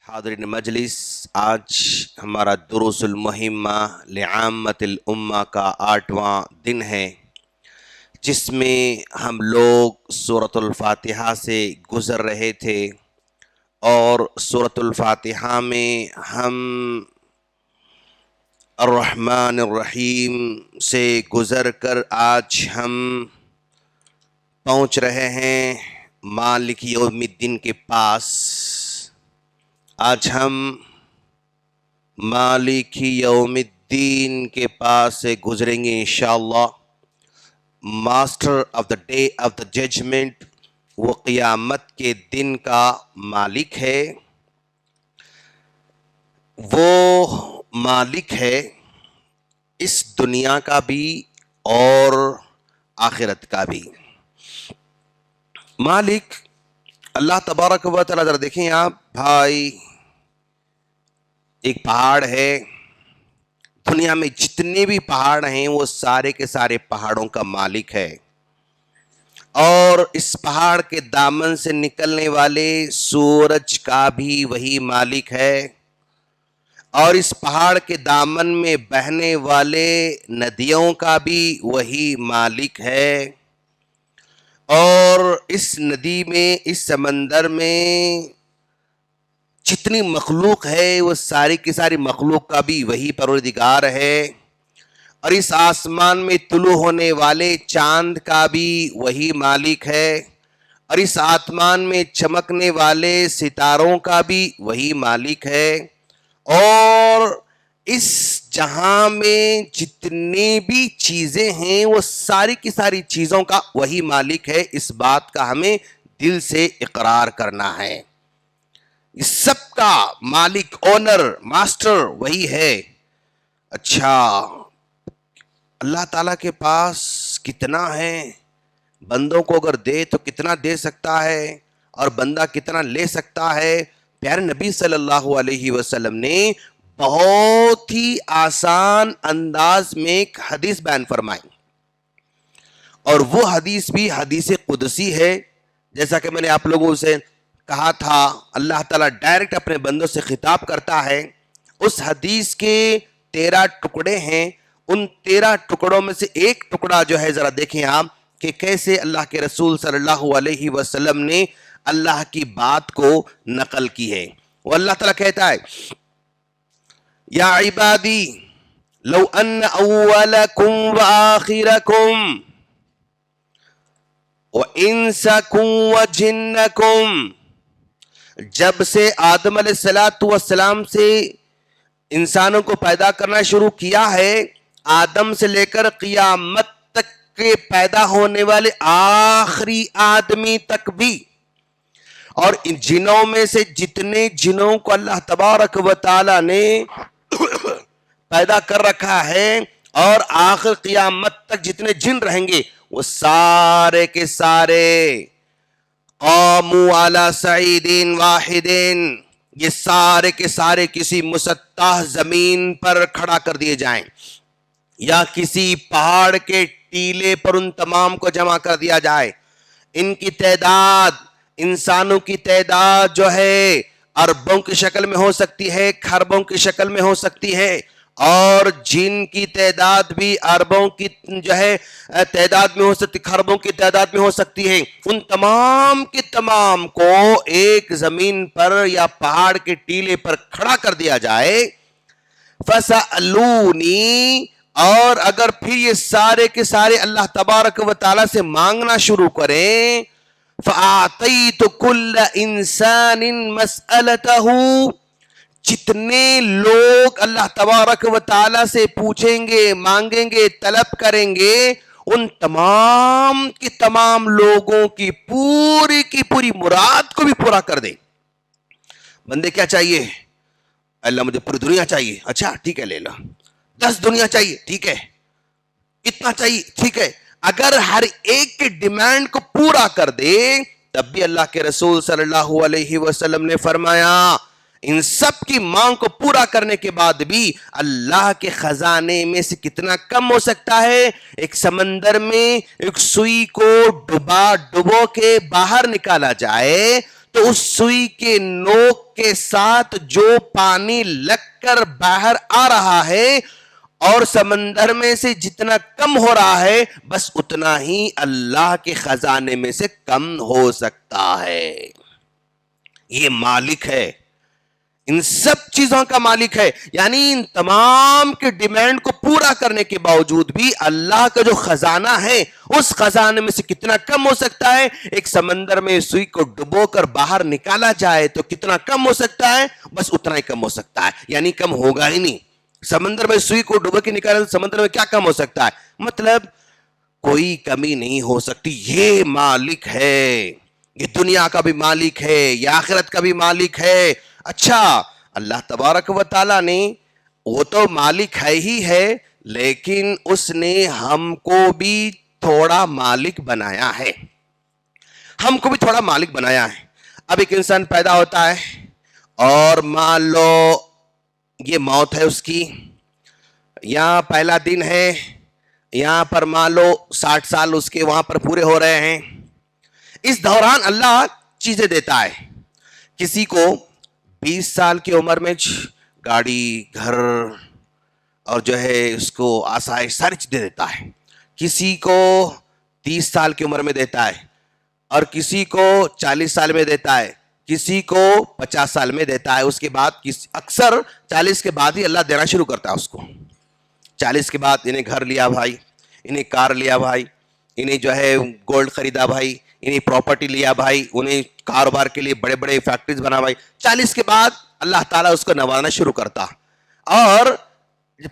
حاضرین مجلس، آج ہمارا دروس المہمہ لعامت الامہ کا 8واں دن ہے، جس میں ہم لوگ سورۃ الفاتحہ سے گزر رہے تھے اور سورۃ الفاتحہ میں ہم الرحمن الرحیم سے گزر کر آج ہم پہنچ رہے ہیں مالک یوم الدین کے پاس۔ آج ہم مالک یوم الدین کے پاس سے گزریں گے انشاءاللہ۔ Master of the day of the judgement, وہ قیامت کے دن کا مالک ہے، وہ مالک ہے اس دنیا کا بھی اور آخرت کا بھی۔ مالک اللہ تبارک و تعالیٰ، ذرا دیکھیں آپ بھائی، ایک پہاڑ ہے، دنیا میں جتنے بھی پہاڑ ہیں وہ سارے کے سارے پہاڑوں کا مالک ہے، اور اس پہاڑ کے دامن سے نکلنے والے سورج کا بھی وہی مالک ہے، اور اس پہاڑ کے دامن میں بہنے والے ندیوں کا بھی وہی مالک ہے، اور اس ندی میں، اس سمندر میں جتنی مخلوق ہے وہ ساری کی ساری مخلوق کا بھی وہی پروردگار ہے، اور اس آسمان میں طلوع ہونے والے چاند کا بھی وہی مالک ہے، اور اس آسمان میں چمکنے والے ستاروں کا بھی وہی مالک ہے، اور اس جہاں میں جتنی بھی چیزیں ہیں وہ ساری کی ساری چیزوں کا وہی مالک ہے۔ اس بات کا ہمیں دل سے اقرار کرنا ہے، اس سب کا مالک، اونر، ماسٹر وہی ہے۔ اچھا، اللہ تعالیٰ کے پاس کتنا ہے؟ بندوں کو اگر دے تو کتنا دے سکتا ہے، اور بندہ کتنا لے سکتا ہے؟ پیارے نبی صلی اللہ علیہ وسلم نے بہت ہی آسان انداز میں ایک حدیث بیان فرمائی، اور وہ حدیث بھی حدیث قدسی ہے۔ جیسا کہ میں نے آپ لوگوں سے کہا تھا، اللہ تعالیٰ ڈائریکٹ اپنے بندوں سے خطاب کرتا ہے۔ اس حدیث کے 13 ٹکڑے ہیں، ان 13 ٹکڑوں میں سے ایک ٹکڑا جو ہے، ذرا دیکھیں آپ کہ کیسے اللہ کے رسول صلی اللہ علیہ وسلم نے اللہ کی بات کو نقل کی ہے۔ وہ اللہ تعالیٰ کہتا ہے، یا عبادی لو ان اولکم وآخرکم وانسکم وجنکم، جب سے آدم علیہ السلام سے انسانوں کو پیدا کرنا شروع کیا ہے، آدم سے لے کر قیامت تک کے پیدا ہونے والے آخری آدمی تک بھی، اور ان جنوں میں سے جتنے جنوں کو اللہ تبارک و تعالی نے پیدا کر رکھا ہے، اور آخر قیامت تک جتنے جن رہیں گے وہ سارے کے سارے قاموا علی صعید واحد، یہ سارے کے سارے کسی مسطح زمین پر کھڑا کر دیے جائیں، یا کسی پہاڑ کے ٹیلے پر ان تمام کو جمع کر دیا جائے۔ ان کی تعداد، انسانوں کی تعداد جو ہے اربوں کی شکل میں ہو سکتی ہے، کھربوں کی شکل میں ہو سکتی ہے، اور جن کی تعداد بھی اربوں کی جو ہے تعداد میں ہو سکتی، کھربوں کی تعداد میں ہو سکتی ہے۔ ان تمام کے تمام کو ایک زمین پر یا پہاڑ کے ٹیلے پر کھڑا کر دیا جائے، فَسَأَلُونِي، اور اگر پھر یہ سارے کے سارے اللہ تبارک و تعالیٰ سے مانگنا شروع کریں، فَأَعْطَيْتُ كُلَّ إِنسَانٍ مَسْأَلَتَهُ، جتنے لوگ اللہ تبارک و تعالیٰ سے پوچھیں گے، مانگیں گے، طلب کریں گے، ان تمام کے تمام لوگوں کی پوری مراد کو بھی پورا کر دے۔ بندے کیا چاہیے؟ اللہ مجھے پوری دنیا چاہیے، اچھا ٹھیک ہے لے لو۔ 10 دنیا چاہیے، ٹھیک ہے۔ اتنا چاہیے، ٹھیک ہے۔ اگر ہر ایک کے ڈیمانڈ کو پورا کر دے، تب بھی اللہ کے رسول صلی اللہ علیہ وسلم نے فرمایا، ان سب کی مانگ کو پورا کرنے کے بعد بھی اللہ کے خزانے میں سے کتنا کم ہو سکتا ہے؟ ایک سمندر میں ایک سوئی کو ڈبو کے باہر نکالا جائے تو اس سوئی کے نوک کے ساتھ جو پانی لگ کر باہر آ رہا ہے اور سمندر میں سے جتنا کم ہو رہا ہے بس اتنا ہی اللہ کے خزانے میں سے کم ہو سکتا ہے. یہ مالک ہے, ان سب چیزوں کا مالک ہے. یعنی ان تمام کے ڈیمانڈ کو پورا کرنے کے باوجود بھی اللہ کا جو خزانہ ہے اس خزانے میں سے کتنا کم ہو سکتا ہے. ایک سمندر میں سوئی کو ڈبو کر باہر نکالا جائے تو کتنا کم ہو سکتا ہے, بس اتنا ہی کم ہو سکتا ہے. یعنی کم ہوگا ہی نہیں. سمندر میں سوئی کو ڈبو کے نکالا سمندر میں کیا کم ہو سکتا ہے, مطلب کوئی کمی نہیں ہو سکتی. یہ مالک ہے, یہ دنیا کا بھی مالک ہے, یہ آخرت کا بھی مالک ہے. اچھا, اللہ تبارک و تعالیٰ نے, وہ تو مالک ہے ہی ہے, لیکن اس نے ہم کو بھی تھوڑا مالک بنایا ہے. ہم کو بھی تھوڑا مالک بنایا ہے. اب ایک انسان پیدا ہوتا ہے اور مان لو یہ موت ہے اس کی, یا پہلا دن ہے, یہاں پر مان لو 60 سال اس کے وہاں پر پورے ہو رہے ہیں. اس دوران اللہ چیزیں دیتا ہے. کسی کو 20 سال کی عمر میں گاڑی, گھر اور جو ہے اس کو آسائش ساری چیزیں دیتا ہے. کسی کو 30 سال کی عمر میں دیتا ہے, اور کسی کو 40 سال میں دیتا ہے, کسی کو 50 سال میں دیتا ہے. اس کے بعد اکثر 40 کے بعد ہی اللہ دینا شروع کرتا ہے اس کو. 40 کے بعد انہیں گھر لیا بھائی, انہیں کار لیا بھائی, انہیں جو ہے گولڈ خریدا بھائی, انہیں پراپرٹی لیا بھائی, انہیں کاروبار کے لیے بڑے بڑے فیکٹریز بنا بھائی. 40 کے بعد اللہ تعالیٰ اس کو نوازنا شروع کرتا. اور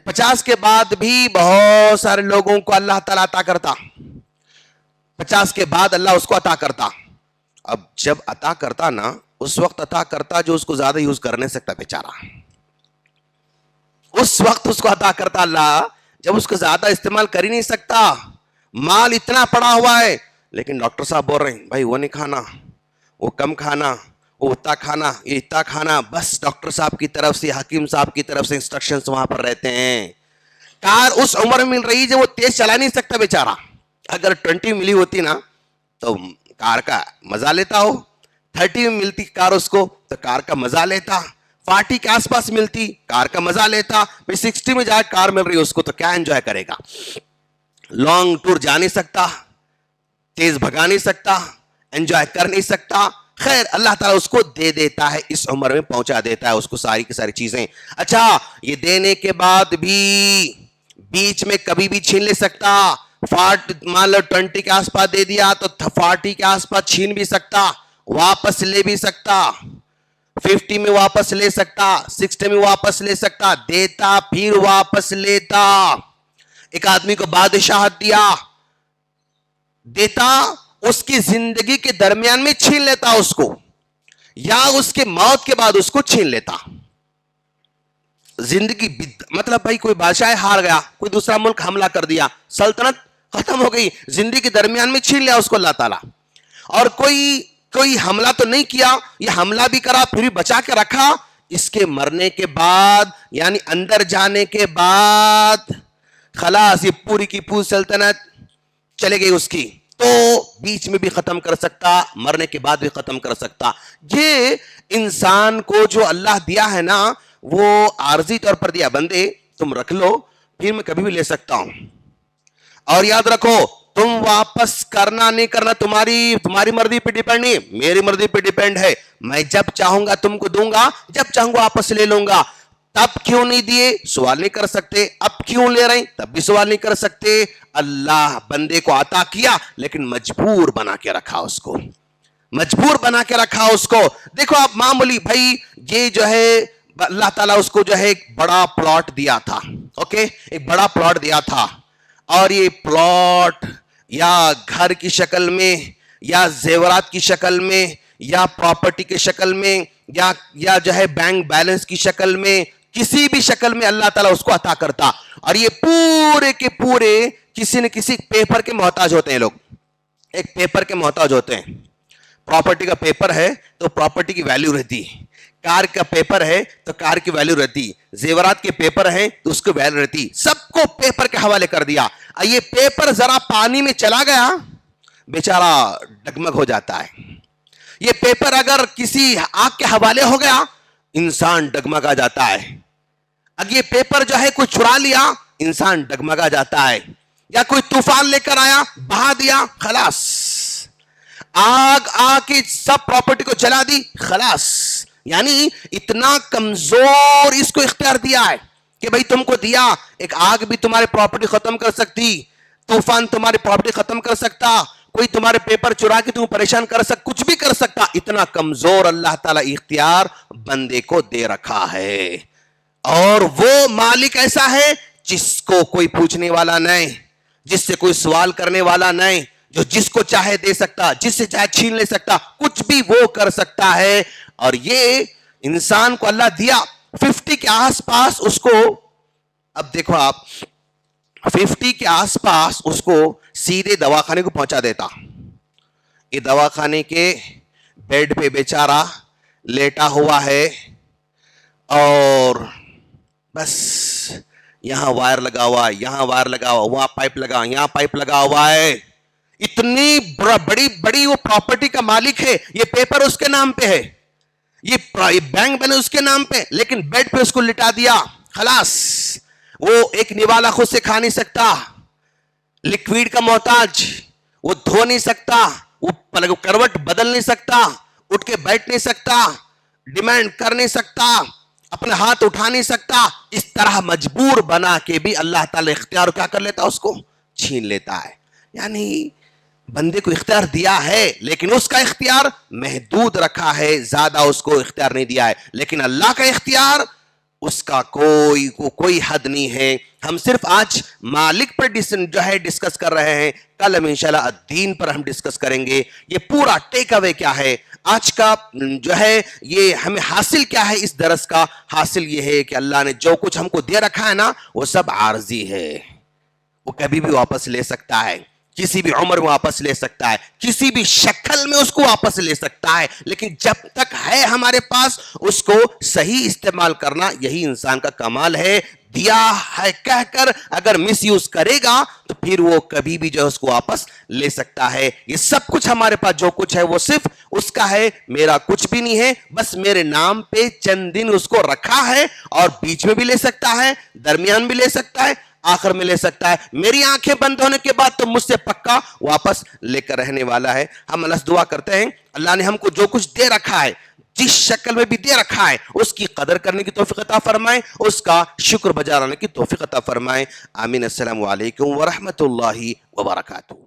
50 کے بعد بھی بہت سارے لوگوں کو اللہ تعالیٰ عطا کرتا. 50 کے بعد اللہ اس کو عطا کرتا. اب جب عطا کرتا نا, اس وقت عطا کرتا جو اس کو زیادہ یوز کر نہیں سکتا بیچارہ. اس وقت اس کو عطا کرتا اللہ جب اس کو زیادہ استعمال کر ہی نہیں سکتا. مال اتنا پڑا ہوا ہے, لیکن ڈاکٹر صاحب بول رہے ہیں بھائی وہ نہیں کھانا, وہ کم کھانا, وہ اتنا کھانا, یہ اتنا کھانا. بس ڈاکٹر صاحب کی طرف سے, حکیم صاحب کی طرف سے انسٹرکشنز وہاں پر رہتے ہیں. کار اس عمر میں مل رہی ہے وہ تیز چلا نہیں سکتا بیچارہ. اگر 20 ملی ہوتی نا تو کار کا مزہ لیتا ہو. 30 میں ملتی کار اس کو تو کار کا مزہ لیتا. 40 کے آس پاس ملتی کار کا مزہ لیتا. 60 میں جا کار مل رہی اس کو تو کیا انجوائے کرے گا. لانگ ٹور جا نہیں سکتا, تیز بھگا نہیں سکتا, انجوائے کر نہیں سکتا. خیر اللہ تعالیٰ اس کو دے دیتا ہے, اس عمر میں پہنچا دیتا ہے اس کو ساری کی ساری چیزیں. اچھا, یہ دینے کے بعد بھی بیچ میں کبھی بھی چھین لے سکتا. مان لو 20 کے آس پاس دے دیا تو 40 کے آس پاس چھین بھی سکتا, واپس لے بھی سکتا. 50 میں واپس لے سکتا, 60 میں واپس لے سکتا, دیتا پھر واپس لیتا. ایک آدمی کو بادشاہت دیا, دیتا, اس کی زندگی کے درمیان میں چھین لیتا اس کو, یا اس کے موت کے بعد اس کو چھین لیتا. زندگی مطلب بھائی کوئی بادشاہ ہار گیا, کوئی دوسرا ملک حملہ کر دیا, سلطنت ختم ہو گئی, زندگی کے درمیان میں چھین لیا اس کو اللہ تعالیٰ. اور کوئی حملہ تو نہیں کیا, یہ حملہ بھی کرا پھر بھی بچا کے رکھا. اس کے مرنے کے بعد یعنی اندر جانے کے بعد خلاص یہ پوری کی پوری سلطنت چلے گئی اس کی. تو بیچ میں بھی ختم کر سکتا, مرنے کے بعد بھی ختم کر سکتا. یہ انسان کو جو اللہ دیا ہے نا وہ عارضی طور پر دیا, بندے تم رکھ لو پھر میں کبھی بھی لے سکتا ہوں. اور یاد رکھو تم واپس کرنا نہیں کرنا تمہاری مرضی پہ ڈیپینڈ نہیں, میری مرضی پہ ڈیپینڈ ہے. میں جب چاہوں گا تم کو دوں گا, جب چاہوں گا واپس لے لوں گا. تب کیوں نہیں دیے سوال نہیں کر سکتے, اب کیوں لے رہے ہیں تب بھی سوال نہیں کر سکتے. اللہ بندے کو عطا کیا لیکن مجبور بنا کے رکھا اس کو, مجبور بنا کے رکھا اس کو. دیکھو آپ معمولی بھائی, یہ جو ہے اللہ تعالیٰ اس کو جو ہے ایک بڑا پلاٹ دیا تھا. اوکے, ایک بڑا پلاٹ دیا تھا, اور یہ پلاٹ یا گھر کی شکل میں یا زیورات کی شکل میں یا پراپرٹی کی شکل میں یا جو ہے بینک بیلنس کی شکل میں, کسی بھی شکل میں اللہ تعالیٰ اس کو عطا کرتا. اور یہ پورے کے پورے کسی نہ کسی پیپر کے محتاج ہوتے ہیں لوگ, ایک پیپر کے محتاج ہوتے ہیں. پراپرٹی کا پیپر ہے تو پراپرٹی کی ویلیو رہتی, کار کا پیپر ہے تو کار کی ویلیو رہتی, زیورات کے پیپر ہیں تو اس کو ویلیو رہتی. سب کو پیپر کے حوالے کر دیا. یہ پیپر ذرا پانی میں چلا گیا بیچارہ ڈگمگ ہو جاتا ہے. یہ پیپر اگر کسی آگ کے حوالے ہو گیا انسان ڈگمگا جاتا ہے. اگر یہ پیپر جو ہے کوئی چرا لیا انسان ڈگمگا جاتا ہے, یا کوئی طوفان لے کر آیا بہا دیا خلاص, آگ آ کے سب پراپرٹی کو جلا دی خلاص. یعنی اتنا کمزور اس کو اختیار دیا ہے کہ بھئی تم کو دیا, ایک آگ بھی تمہارے پراپرٹی ختم کر سکتی, طوفان تمہاری پراپرٹی ختم کر سکتا, کوئی تمہارے پیپر چرا کے تم پریشان کر سکتا, کچھ بھی کر سکتا. اتنا کمزور اللہ تعالیٰ اختیار بندے کو دے رکھا ہے. اور وہ مالک ایسا ہے جس کو کوئی پوچھنے والا نہیں, جس سے کوئی سوال کرنے والا نہیں, جو جس کو چاہے دے سکتا, جس سے چاہے چھین لے سکتا, کچھ بھی وہ کر سکتا ہے. اور یہ انسان کو اللہ دیا 50 کے آس پاس اس کو, اب دیکھو آپ 50 کے آس پاس اس کو سیدھے دواخانے کو پہنچا دیتا. یہ دواخانے کے بیڈ پہ بیچارہ لیٹا ہوا ہے اور بس یہاں وائر لگا ہوا ہے, یہاں وائر لگا ہوا, وہاں پائپ لگا, یہاں پائپ لگا ہوا ہے. اتنی بڑی بڑی وہ پراپرٹی کا مالک ہے, یہ پیپر اس کے نام پہ ہے, یہ بینک بنے اس کے نام پہ, لیکن بیڈ پہ اس کو لٹا دیا خلاص. وہ ایک نوالا خود سے کھا نہیں سکتا, لکویڈ کا محتاج, وہ دھو نہیں سکتا, وہ کروٹ بدل نہیں سکتا, اٹھ کے بیٹھ نہیں سکتا, ڈیمانڈ کر نہیں سکتا, اپنے ہاتھ اٹھا نہیں سکتا. اس طرح مجبور بنا کے بھی اللہ تعالی اختیار کیا کر لیتا, اس کو چھین لیتا ہے. یعنی بندے کو اختیار دیا ہے لیکن اس کا اختیار محدود رکھا ہے, زیادہ اس کو اختیار نہیں دیا ہے. لیکن اللہ کا اختیار اس کا کوئی حد نہیں ہے. ہم صرف آج مالک پر جو ہے ڈسکس کر رہے ہیں, کل ہم انشاءاللہ الدین پر ہم ڈسکس کریں گے. یہ پورا ٹیک اوے کیا ہے آج کا جو ہے, یہ ہمیں حاصل کیا ہے اس درس کا؟ حاصل یہ ہے کہ اللہ نے جو کچھ ہم کو دے رکھا ہے نا وہ سب عارضی ہے, وہ کبھی بھی واپس لے سکتا ہے, کسی بھی عمر میں واپس لے سکتا ہے, کسی بھی شکل میں اس کو واپس لے سکتا ہے. لیکن جب تک ہے ہمارے پاس اس کو صحیح استعمال کرنا, یہی انسان کا کمال ہے. دیا ہے کہہ کر اگر مس یوز کرے گا تو پھر وہ کبھی بھی جو ہے اس کو واپس لے سکتا ہے. یہ سب کچھ ہمارے پاس جو کچھ ہے وہ صرف اس کا ہے, میرا کچھ بھی نہیں ہے. بس میرے نام پہ چند دن اس کو رکھا ہے, اور بیچ میں بھی لے سکتا ہے, درمیان بھی لے سکتا ہے, آخر میں لے سکتا ہے. میری آنکھیں بند ہونے کے بعد تو مجھ سے پکا واپس لے کر رہنے والا ہے. ہم اللہ سے دعا کرتے ہیں اللہ نے ہم کو جو کچھ دے رکھا ہے, جس شکل میں بھی دے رکھا ہے, اس کی قدر کرنے کی توفیق عطا فرمائے, اس کا شکر بجا لانے کی توفیق عطا فرمائے. آمین. السلام علیکم ورحمۃ اللہ وبرکاتہ.